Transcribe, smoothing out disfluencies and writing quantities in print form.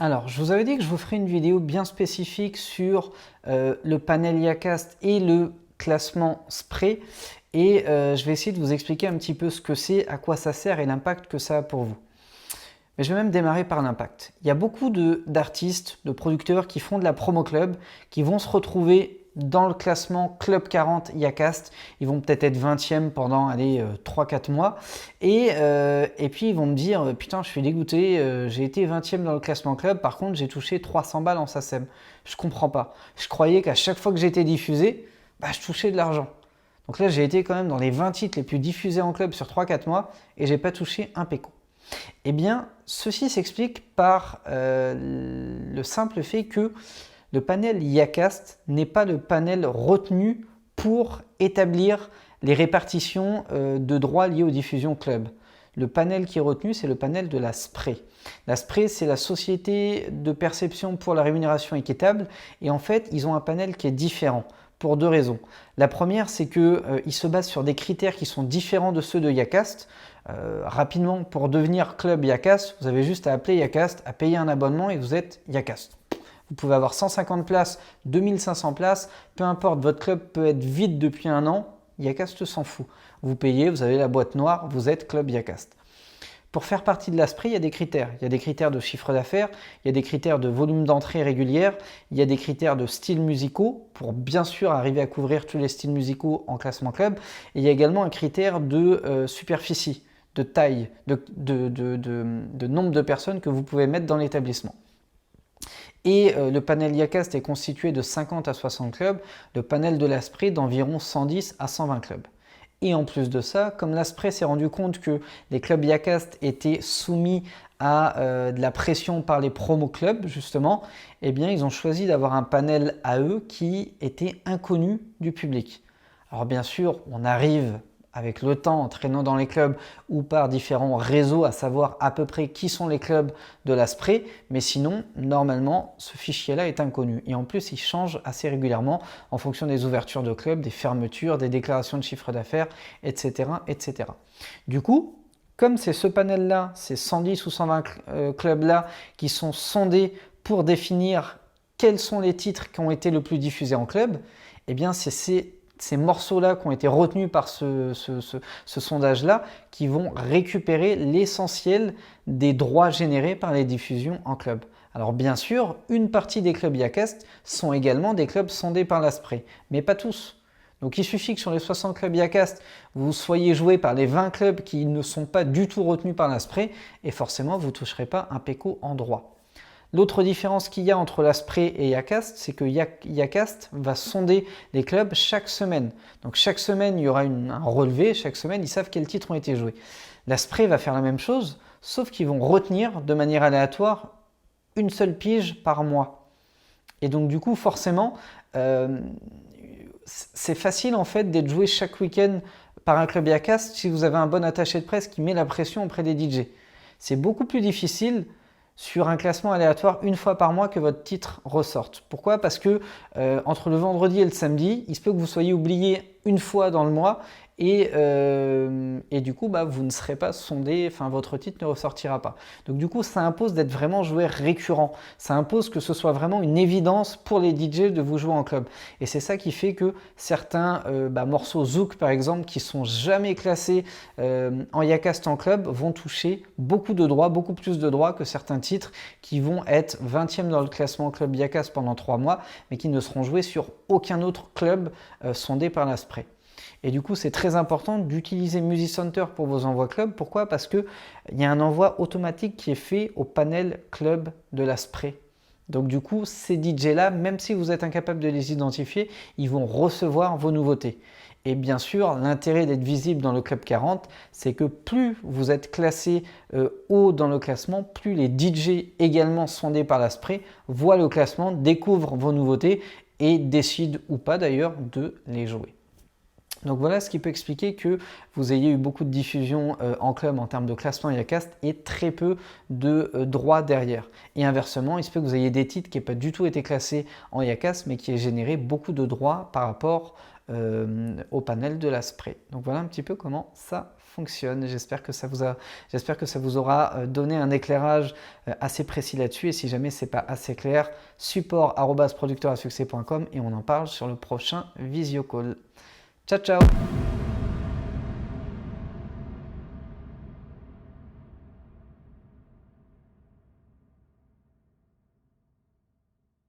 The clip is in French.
Alors, je vous avais dit que je vous ferai une vidéo bien spécifique sur le panel Yacast et le classement Spray. Et je vais essayer de vous expliquer un petit peu ce que c'est, à quoi ça sert et l'impact que ça a pour vous. Mais je vais même démarrer par l'impact. Il y a beaucoup d'artistes, de producteurs qui font de la promo club, qui vont se retrouver dans le classement Club 40 Yacast. Ils vont peut-être être 20e pendant 3-4 mois. Et puis ils vont me dire, putain, je suis dégoûté, j'ai été 20e dans le classement club, par contre j'ai touché 300 balles en SACEM. Je comprends pas. Je croyais qu'à chaque fois que j'étais diffusé, je touchais de l'argent. Donc là, j'ai été quand même dans les 20 titres les plus diffusés en club sur 3-4 mois et j'ai pas touché un péco. Eh bien, ceci s'explique par le simple fait que le panel Yacast n'est pas le panel retenu pour établir les répartitions de droits liés aux diffusions club. Le panel qui est retenu, c'est le panel de la Spray. La Spray, c'est la société de perception pour la rémunération équitable et en fait, ils ont un panel qui est différent pour deux raisons. La première, c'est qu'ils se basent sur des critères qui sont différents de ceux de Yacast. Rapidement, pour devenir club Yacast, vous avez juste à appeler Yacast, à payer un abonnement et vous êtes Yacast. Vous pouvez avoir 150 places, 2500 places, peu importe, votre club peut être vide depuis un an, Yacast s'en fout. Vous payez, vous avez la boîte noire, vous êtes club Yacast. Pour faire partie de la Spray, il y a des critères. Il y a des critères de chiffre d'affaires, il y a des critères de volume d'entrée régulière, il y a des critères de styles musicaux pour bien sûr arriver à couvrir tous les styles musicaux en classement club. Et il y a également un critère de superficie, de taille, de nombre de personnes que vous pouvez mettre dans l'établissement. Et le panel Yacast est constitué de 50 à 60 clubs, le panel de la Spray d'environ 110 à 120 clubs. Et en plus de ça, comme la Spray s'est rendu compte que les clubs Yacast étaient soumis à de la pression par les promo clubs justement, eh bien ils ont choisi d'avoir un panel à eux qui était inconnu du public. Alors bien sûr, on arrive avec le temps en traînant dans les clubs ou par différents réseaux à savoir à peu près qui sont les clubs de la Spray, mais sinon, normalement, ce fichier-là est inconnu. Et en plus, il change assez régulièrement en fonction des ouvertures de clubs, des fermetures, des déclarations de chiffre d'affaires, etc., etc. Du coup, comme c'est ce panel-là, ces 110 ou 120 clubs-là qui sont sondés pour définir quels sont les titres qui ont été le plus diffusés en club, eh bien, c'est ces morceaux-là qui ont été retenus par ce sondage-là qui vont récupérer l'essentiel des droits générés par les diffusions en club. Alors bien sûr, une partie des clubs Yacast sont également des clubs sondés par la Spray, mais pas tous. Donc il suffit que sur les 60 clubs Yacast, vous soyez joué par les 20 clubs qui ne sont pas du tout retenus par la Spray et forcément vous ne toucherez pas un péco en droit. L'autre différence qu'il y a entre la Spray et Yacast, c'est que Yacast va sonder les clubs chaque semaine. Donc chaque semaine, il y aura un relevé, chaque semaine, ils savent quels titres ont été joués. La Spray va faire la même chose, sauf qu'ils vont retenir de manière aléatoire une seule pige par mois. Et donc du coup, forcément, c'est facile en fait d'être joué chaque week-end par un club Yacast si vous avez un bon attaché de presse qui met la pression auprès des DJ. C'est beaucoup plus difficile sur un classement aléatoire une fois par mois que votre titre ressorte. Pourquoi? Parce que entre le vendredi et le samedi, il se peut que vous soyez oublié une fois dans le mois et du coup, vous ne serez pas sondé, enfin votre titre ne ressortira pas. Donc du coup, ça impose d'être vraiment joueur récurrent. Ça impose que ce soit vraiment une évidence pour les DJ de vous jouer en club. Et c'est ça qui fait que certains morceaux Zouk par exemple, qui sont jamais classés en Yacast en club, vont toucher beaucoup de droits, beaucoup plus de droits que certains titres qui vont être 20e dans le classement club Yacast pendant 3 mois, mais qui ne seront joués sur aucun autre club sondé par la Spray. Et du coup, c'est très important d'utiliser Music Center pour vos envois club. Pourquoi? Parce qu'il y a un envoi automatique qui est fait au panel club de la Spray. Donc du coup, ces DJ-là, même si vous êtes incapable de les identifier, ils vont recevoir vos nouveautés. Et bien sûr, l'intérêt d'être visible dans le Club 40, c'est que plus vous êtes classé haut dans le classement, plus les DJ également sondés par la Spray voient le classement, découvrent vos nouveautés et décident ou pas d'ailleurs de les jouer. Donc voilà ce qui peut expliquer que vous ayez eu beaucoup de diffusion en club en termes de classement Yacast et très peu de droits derrière. Et inversement, il se peut que vous ayez des titres qui n'aient pas du tout été classés en Yacast mais qui aient généré beaucoup de droits par rapport au panel de la Spray. Donc voilà un petit peu comment ça fonctionne. fonctionne. J'espère que ça vous aura donné un éclairage assez précis là-dessus. Et si jamais ce n'est pas assez clair, support@producteurasuccès.com et on en parle sur le prochain visio call. Ciao, ciao!